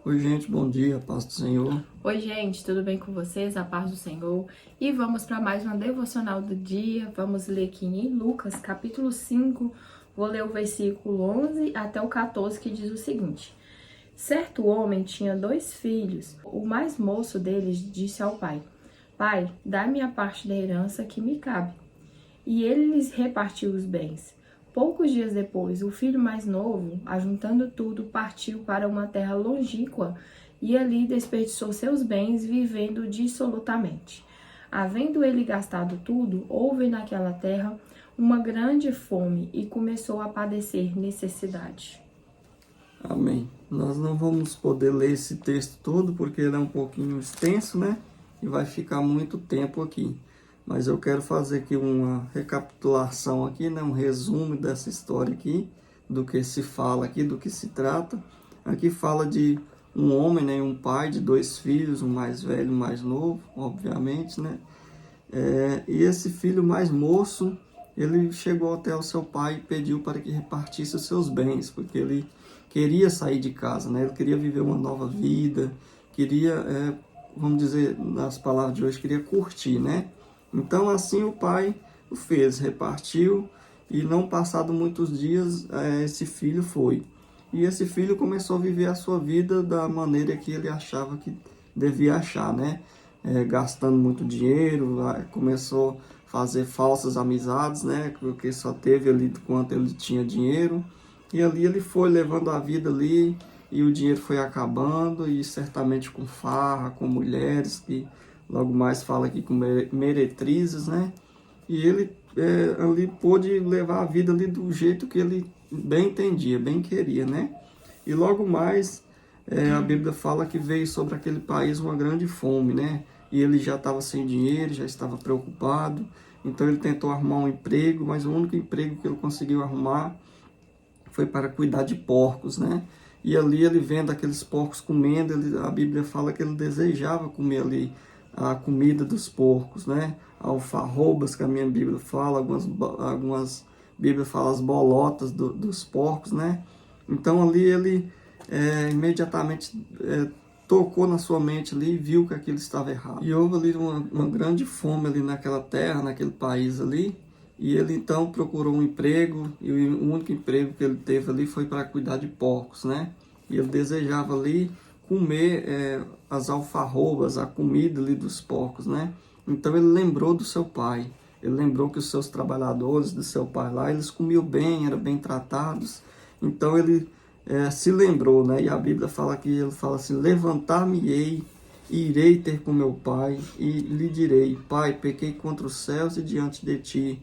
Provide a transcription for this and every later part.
Oi, gente, bom dia, paz do Senhor. Oi, gente, tudo bem com vocês? A paz do Senhor. E vamos para mais uma devocional do dia. Vamos ler aqui em Lucas, capítulo 5. Vou ler o versículo 11 até o 14, que diz o seguinte: Certo homem tinha 2 filhos. O mais moço deles disse ao pai: Pai, dá-me a parte da herança que me cabe. E ele lhes repartiu os bens. Poucos dias depois, o filho mais novo, ajuntando tudo, partiu para uma terra longínqua e ali desperdiçou seus bens, vivendo dissolutamente. Havendo ele gastado tudo, houve naquela terra uma grande fome e começou a padecer necessidade. Amém. Nós não vamos poder ler esse texto todo porque ele é um pouquinho extenso, né? E vai ficar muito tempo aqui. Mas eu quero fazer aqui uma recapitulação aqui, né? Um resumo dessa história aqui, do que se fala aqui, do que se trata. Aqui fala de um homem, né? Um pai de 2 filhos, um mais velho e um mais novo, obviamente, né? E esse filho mais moço, ele chegou até o seu pai e pediu para que repartisse os seus bens, porque ele queria sair de casa, né? Ele queria viver uma nova vida, queria, vamos dizer, nas palavras de hoje, queria curtir, né? Então, assim o pai o fez, repartiu, e não passado muitos dias, esse filho foi. E esse filho começou a viver a sua vida da maneira que ele achava que devia achar, né? Gastando muito dinheiro, começou a fazer falsas amizades, né? Porque só teve ali quanto ele tinha dinheiro. E ali ele foi levando a vida ali, e o dinheiro foi acabando, e certamente com farra, com mulheres, que logo mais fala aqui com meretrizes, né? E ele ali pôde levar a vida ali do jeito que ele bem entendia, bem queria, né? E logo mais a Bíblia fala que veio sobre aquele país uma grande fome, né? E ele já estava sem dinheiro, já estava preocupado. Então ele tentou arrumar um emprego, mas o único emprego que ele conseguiu arrumar foi para cuidar de porcos, né? E ali ele vendo aqueles porcos comendo, a Bíblia fala que ele desejava comer ali a comida dos porcos, né? Alfarrobas, que a minha Bíblia fala, algumas Bíblias falam as bolotas dos porcos, né? Então ali ele imediatamente tocou na sua mente ali e viu que aquilo estava errado. E houve ali uma grande fome ali naquela terra, naquele país ali. E ele então procurou um emprego, e o único emprego que ele teve ali foi para cuidar de porcos, né? E ele desejava ali comer as alfarrobas, a comida ali dos porcos, né? Então ele lembrou do seu pai, ele lembrou que os seus trabalhadores do seu pai lá, eles comiam bem, eram bem tratados. Então ele se lembrou, né? E a Bíblia fala que ele fala assim: levantar-me-ei e irei ter com meu pai e lhe direi: Pai, pequei contra os céus e diante de ti.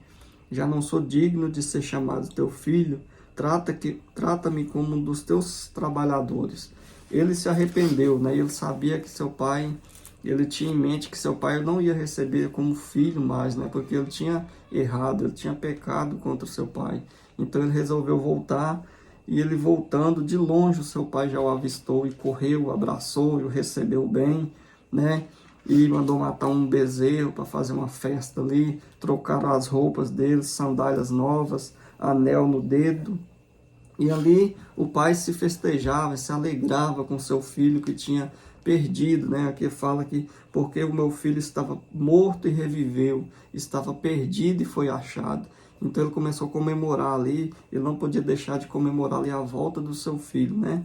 Já não sou digno de ser chamado teu filho, trata-me como um dos teus trabalhadores. Ele se arrependeu, né? Ele sabia que seu pai, ele tinha em mente que seu pai não ia receber como filho mais, né? Porque ele tinha errado, ele tinha pecado contra o seu pai. Então ele resolveu voltar, e ele voltando de longe, o seu pai já o avistou e correu, abraçou e o recebeu bem, né? E mandou matar um bezerro para fazer uma festa ali, trocaram as roupas deles, sandálias novas, anel no dedo. E ali o pai se festejava, se alegrava com seu filho que tinha perdido, né? Aqui fala que porque o meu filho estava morto e reviveu, estava perdido e foi achado. Então ele começou a comemorar ali, ele não podia deixar de comemorar ali a volta do seu filho, né?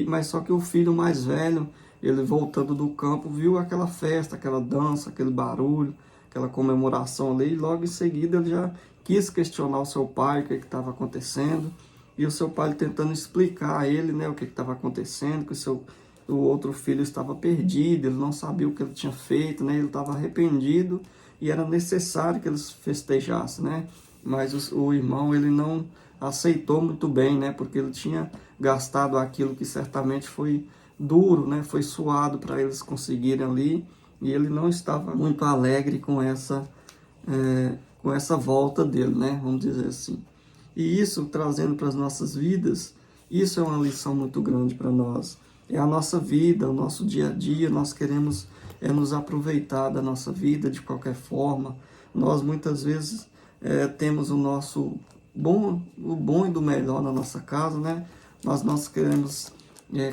Mas só que o filho mais velho, ele voltando do campo, viu aquela festa, aquela dança, aquele barulho, aquela comemoração ali, e logo em seguida ele já quis questionar o seu pai, o que estava acontecendo, e o seu pai tentando explicar a ele, né, o que estava acontecendo, que o outro filho estava perdido, ele não sabia o que ele tinha feito, né, ele estava arrependido, e era necessário que eles festejassem, né, mas o irmão, ele não aceitou muito bem, né, porque ele tinha gastado aquilo que certamente foi duro, né? Foi suado para eles conseguirem ali, e ele não estava muito alegre com essa volta dele, né? Vamos dizer assim. E isso, trazendo para as nossas vidas, isso é uma lição muito grande para nós. É a nossa vida, o nosso dia a dia, nós queremos nos aproveitar da nossa vida de qualquer forma. Nós muitas vezes temos o bom e do melhor na nossa casa, né? Nós queremos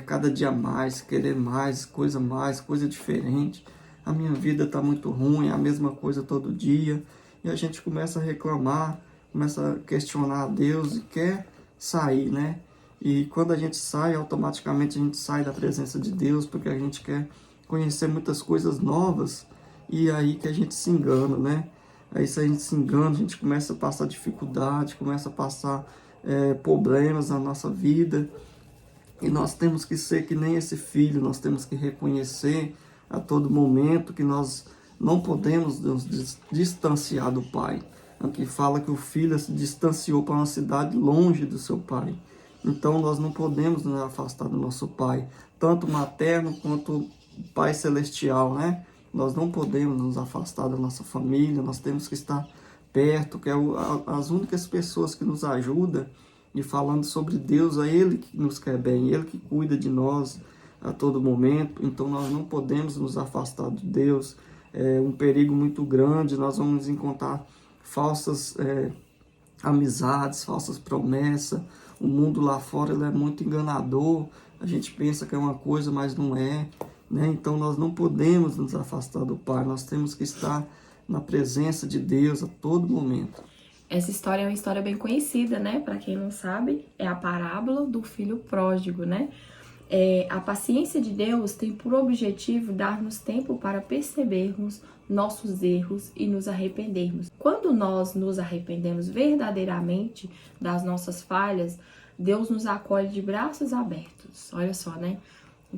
cada dia mais, querer mais, coisa diferente. A minha vida está muito ruim, é a mesma coisa todo dia. E a gente começa a reclamar, começa a questionar a Deus e quer sair, né? E quando a gente sai, automaticamente a gente sai da presença de Deus, porque a gente quer conhecer muitas coisas novas, e aí que a gente se engana, né? Aí se a gente se engana, a gente começa a passar dificuldade, começa a passar problemas na nossa vida, e nós temos que ser que nem esse filho, nós temos que reconhecer a todo momento que nós não podemos nos distanciar do Pai. Aqui fala que o filho se distanciou para uma cidade longe do seu pai. Então nós não podemos nos afastar do nosso Pai, tanto materno quanto Pai celestial, né? Nós não podemos nos afastar da nossa família, nós temos que estar perto, que é as únicas pessoas que nos ajudam. E falando sobre Deus, é Ele que nos quer bem, Ele que cuida de nós a todo momento. Então nós não podemos nos afastar de Deus. É um perigo muito grande, nós vamos encontrar falsas amizades, falsas promessas. O mundo lá fora ele é muito enganador, a gente pensa que é uma coisa, mas não é, né? Então nós não podemos nos afastar do Pai, nós temos que estar na presença de Deus a todo momento. Essa história é uma história bem conhecida, né? Para quem não sabe, é a parábola do filho pródigo, né? A paciência de Deus tem por objetivo dar-nos tempo para percebermos nossos erros e nos arrependermos. Quando nós nos arrependemos verdadeiramente das nossas falhas, Deus nos acolhe de braços abertos. Olha só, né?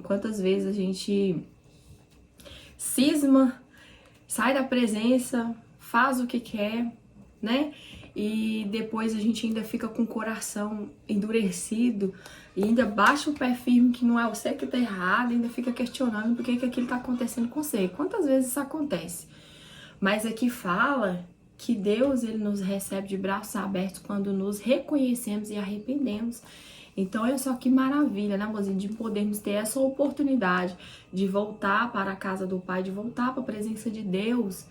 Quantas vezes a gente cisma, sai da presença, faz o que quer, né? E depois a gente ainda fica com o coração endurecido e ainda baixa o pé firme que não é você que tá errado, ainda fica questionando por que aquilo tá acontecendo com você. Quantas vezes isso acontece? Mas aqui fala que Deus ele nos recebe de braços abertos quando nos reconhecemos e arrependemos. Então olha só que maravilha, né, mozinho, de podermos ter essa oportunidade de voltar para a casa do Pai, de voltar para a presença de Deus,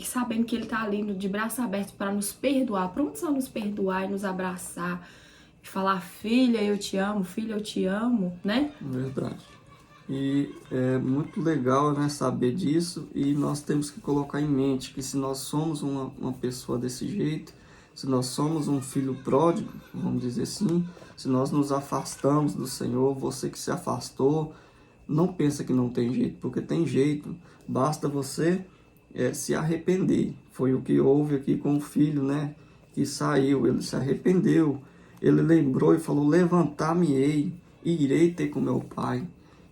sabendo que Ele está ali de braços abertos para nos perdoar, prontos a nos perdoar e nos abraçar, e falar, filha, eu te amo, filha, eu te amo, né? Verdade. E é muito legal, né, saber disso, e nós temos que colocar em mente que se nós somos uma pessoa desse jeito, se nós somos um filho pródigo, vamos dizer assim, se nós nos afastamos do Senhor, você que se afastou, não pensa que não tem jeito, porque tem jeito, basta você se arrepender. Foi o que houve aqui com o filho, né, que saiu, ele se arrependeu, ele lembrou e falou, levantar-me-ei e irei ter com meu pai.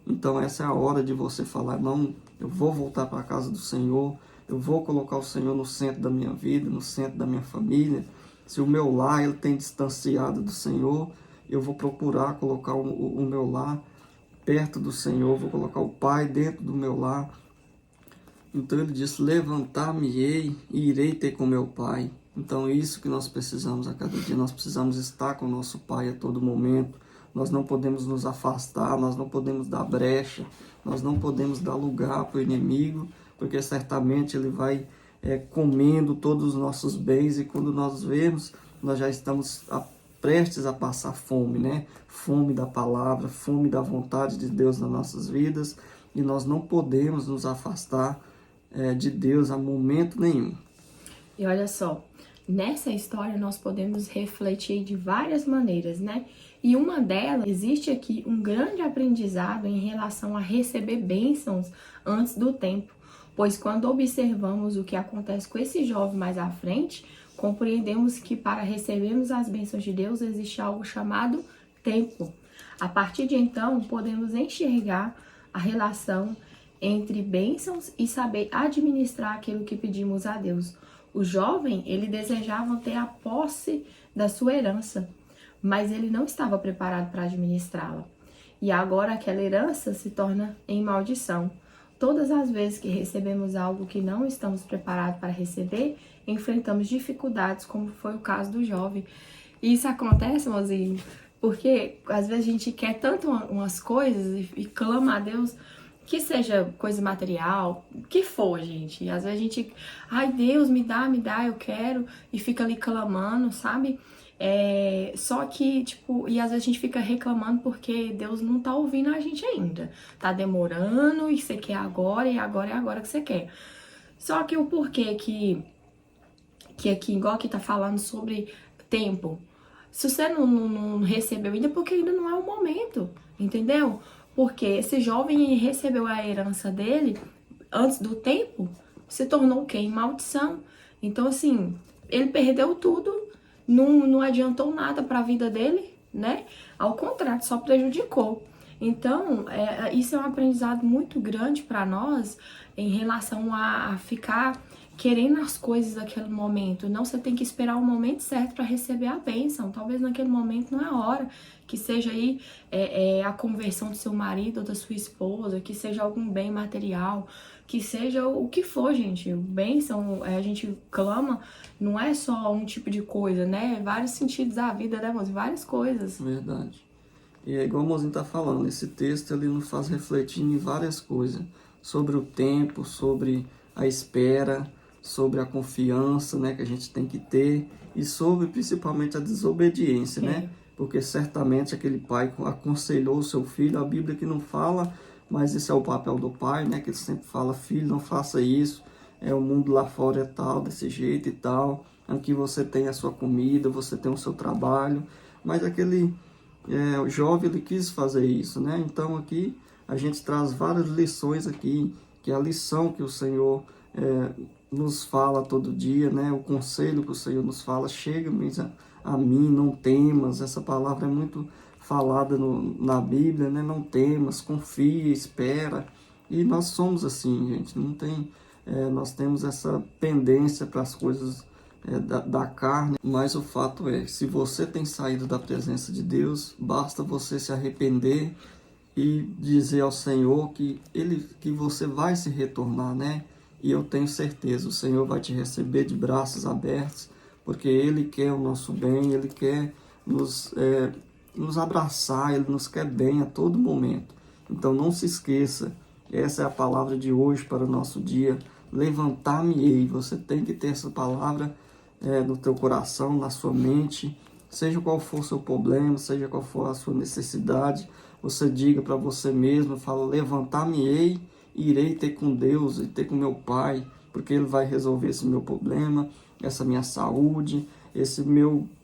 Então essa é a hora de você falar, não, eu vou voltar para a casa do Senhor, eu vou colocar o Senhor no centro da minha vida, no centro da minha família. Se o meu lar ele tem distanciado do Senhor, eu vou procurar colocar o meu lar perto do Senhor, vou colocar o Pai dentro do meu lar. Então ele diz, levantar-me-ei e irei ter com meu Pai. Então isso que nós precisamos a cada dia, nós precisamos estar com o nosso Pai a todo momento. Nós não podemos nos afastar, nós não podemos dar brecha, nós não podemos dar lugar para o inimigo, porque certamente ele vai comendo todos os nossos bens, e quando nós vemos, nós já estamos prestes a passar fome, né? Fome da palavra, fome da vontade de Deus nas nossas vidas, e nós não podemos nos afastar de Deus a momento nenhum. E olha só, nessa história nós podemos refletir de várias maneiras, né? E uma delas, existe aqui um grande aprendizado em relação a receber bênçãos antes do tempo. Pois quando observamos o que acontece com esse jovem mais à frente, compreendemos que para recebermos as bênçãos de Deus existe algo chamado tempo. A partir de então, podemos enxergar a relação entre bênçãos e saber administrar aquilo que pedimos a Deus. O jovem, ele desejava ter a posse da sua herança, mas ele não estava preparado para administrá-la. E agora aquela herança se torna em maldição. Todas as vezes que recebemos algo que não estamos preparados para receber, enfrentamos dificuldades, como foi o caso do jovem. E isso acontece, mozinho, porque às vezes a gente quer tanto umas coisas e clama a Deus, que seja coisa material, que for, gente. Às vezes a gente, ai Deus, me dá, eu quero, e fica ali clamando, sabe? Só que, tipo, e às vezes a gente fica reclamando porque Deus não tá ouvindo a gente ainda. Tá demorando e você quer agora, e agora é agora que você quer. Só que o porquê que aqui, igual aqui tá falando sobre tempo. Se você não recebeu ainda, porque ainda não é o momento, entendeu? Porque esse jovem recebeu a herança dele antes do tempo, se tornou o quê? Em maldição. Então, assim, ele perdeu tudo, não adiantou nada para a vida dele, né? Ao contrário, só prejudicou. Então, isso é um aprendizado muito grande para nós em relação a ficar querendo as coisas naquele momento. Não, você tem que esperar o momento certo para receber a bênção. Talvez naquele momento não é a hora. Que seja aí a conversão do seu marido ou da sua esposa, que seja algum bem material, que seja o que for, gente. Bênção, a gente clama, não é só um tipo de coisa, né? Vários sentidos da vida, né, moço? Várias coisas. Verdade. E é igual o mozinho tá falando, esse texto ele nos faz refletir em várias coisas. Sobre o tempo, sobre a espera, sobre a confiança, né, que a gente tem que ter. E sobre principalmente a desobediência, né? Porque certamente aquele pai aconselhou o seu filho, a Bíblia que não fala, mas esse é o papel do pai, né? Que ele sempre fala, filho, não faça isso, o mundo lá fora é tal, desse jeito e tal, aqui você tem a sua comida, você tem o seu trabalho, mas aquele o jovem, ele quis fazer isso, né? Então aqui a gente traz várias lições aqui, que é a lição que o Senhor nos fala todo dia, né? O conselho que o Senhor nos fala, chega a mim, não temas. Essa palavra é muito falada na Bíblia, né? Não temas, confia, espera. E nós somos assim, gente. Não tem, nós temos essa pendência para as coisas da carne, mas o fato é, se você tem saído da presença de Deus, basta você se arrepender e dizer ao Senhor que você vai se retornar, né? E eu tenho certeza, o Senhor vai te receber de braços abertos, porque Ele quer o nosso bem, Ele quer nos abraçar, Ele nos quer bem a todo momento. Então não se esqueça, essa é a palavra de hoje para o nosso dia, levantar-me-ei. Você tem que ter essa palavra no teu coração, na sua mente, seja qual for o seu problema, seja qual for a sua necessidade, você diga para você mesmo, fala, levantar-me-ei e irei ter com Deus e ter com meu Pai, porque Ele vai resolver esse meu problema, essa minha saúde,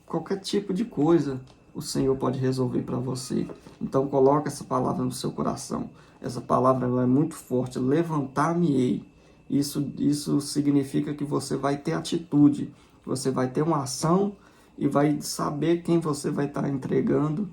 qualquer tipo de coisa, o Senhor pode resolver para você. Então coloca essa palavra no seu coração. Essa palavra ela é muito forte, levantar-me-ei. Isso significa que você vai ter atitude, você vai ter uma ação e vai saber quem você vai estar entregando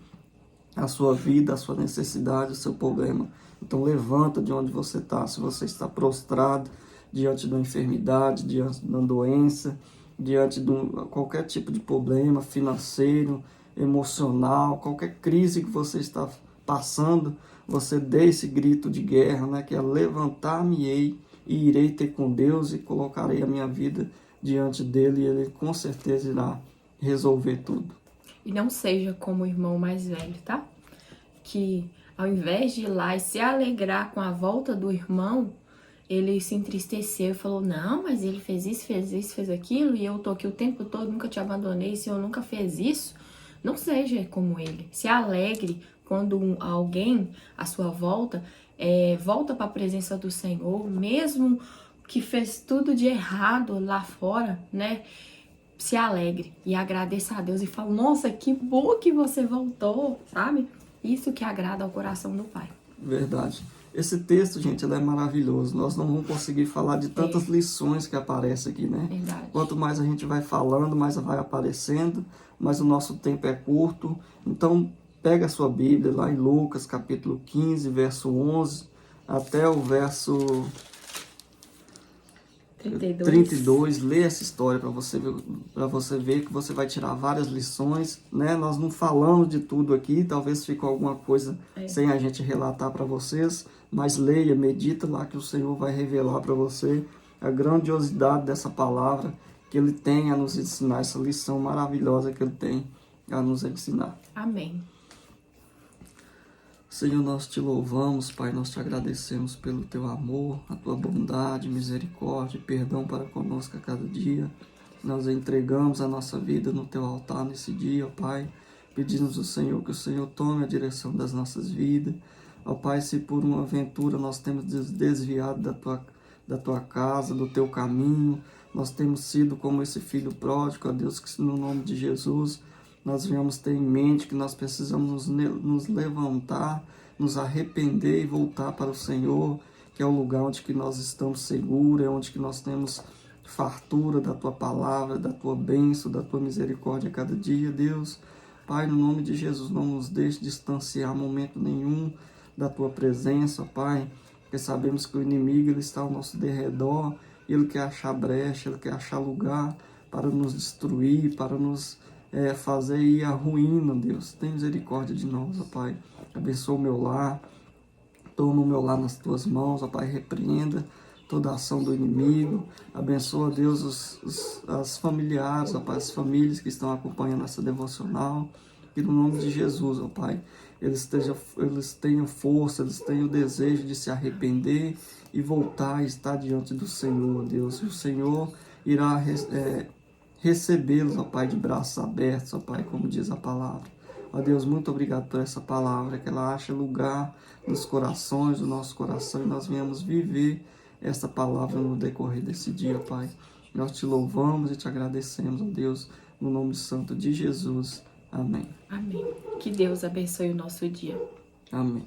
a sua vida, a sua necessidade, o seu problema. Então levanta de onde você está. Se você está prostrado diante de uma enfermidade, diante de uma doença, diante de qualquer tipo de problema financeiro, emocional, qualquer crise que você está passando, você dê esse grito de guerra, né, que é levantar-me-ei e irei ter com Deus e colocarei a minha vida diante dele e ele com certeza irá resolver tudo. E não seja como o irmão mais velho, tá? Que ao invés de ir lá e se alegrar com a volta do irmão, ele se entristeceu e falou, não, mas ele fez isso, fez aquilo, e eu tô aqui o tempo todo, nunca te abandonei, se eu nunca fez isso. Não seja como ele. Se alegre quando alguém, à sua volta, volta para a presença do Senhor, mesmo que fez tudo de errado lá fora, né? Se alegre e agradeça a Deus e fala, nossa, que bom que você voltou, sabe? Isso que agrada ao coração do Pai. Verdade. Esse texto, gente, ele é maravilhoso. Nós não vamos conseguir falar de tantas lições que aparecem aqui, né? Verdade. Quanto mais a gente vai falando, mais vai aparecendo, mas o nosso tempo é curto. Então, pega a sua Bíblia lá em Lucas, capítulo 15, verso 11, até o verso 32, lê essa história para você ver que você vai tirar várias lições, né? Nós não falamos de tudo aqui, talvez ficou alguma coisa sem a gente relatar para vocês, mas leia, medita lá que o Senhor vai revelar para você a grandiosidade dessa palavra que Ele tem a nos ensinar, essa lição maravilhosa que Ele tem a nos ensinar. Amém. Senhor, nós te louvamos, Pai, nós te agradecemos pelo teu amor, a tua bondade, misericórdia e perdão para conosco a cada dia. Nós entregamos a nossa vida no Teu altar nesse dia, ó Pai. Pedimos ao Senhor que o Senhor tome a direção das nossas vidas. Ó Pai, se por uma aventura nós temos desviado da Tua casa, do Teu caminho, nós temos sido como esse filho pródigo, ó Deus, que no nome de Jesus nós venhamos ter em mente que nós precisamos nos levantar, nos arrepender e voltar para o Senhor, que é o lugar onde que nós estamos seguros, é onde que nós temos fartura da Tua palavra, da Tua bênção, da Tua misericórdia a cada dia, Deus. Pai, no nome de Jesus, não nos deixe distanciar momento nenhum da Tua presença, Pai, porque sabemos que o inimigo ele está ao nosso derredor, ele quer achar brecha, ele quer achar lugar para nos destruir, para nos fazer ir à ruína, Deus. Tem misericórdia de nós, ó Pai. Abençoa o meu lar, toma o meu lar nas Tuas mãos, ó Pai, repreenda toda a ação do inimigo. Abençoa, Deus, as familiares, ó Pai, as famílias que estão acompanhando essa devocional. Que no nome de Jesus, ó Pai, eles tenham força, eles tenham o desejo de se arrepender e voltar a estar diante do Senhor, Deus. E o Senhor irá recebê-los, ó Pai, de braços abertos, ó Pai, como diz a palavra. Ó Deus, muito obrigado por essa palavra, que ela ache lugar nos corações, do nosso coração, e nós venhamos viver essa palavra no decorrer desse dia, Pai. Nós te louvamos e te agradecemos, ó Deus, no nome santo de Jesus. Amém. Amém. Que Deus abençoe o nosso dia. Amém.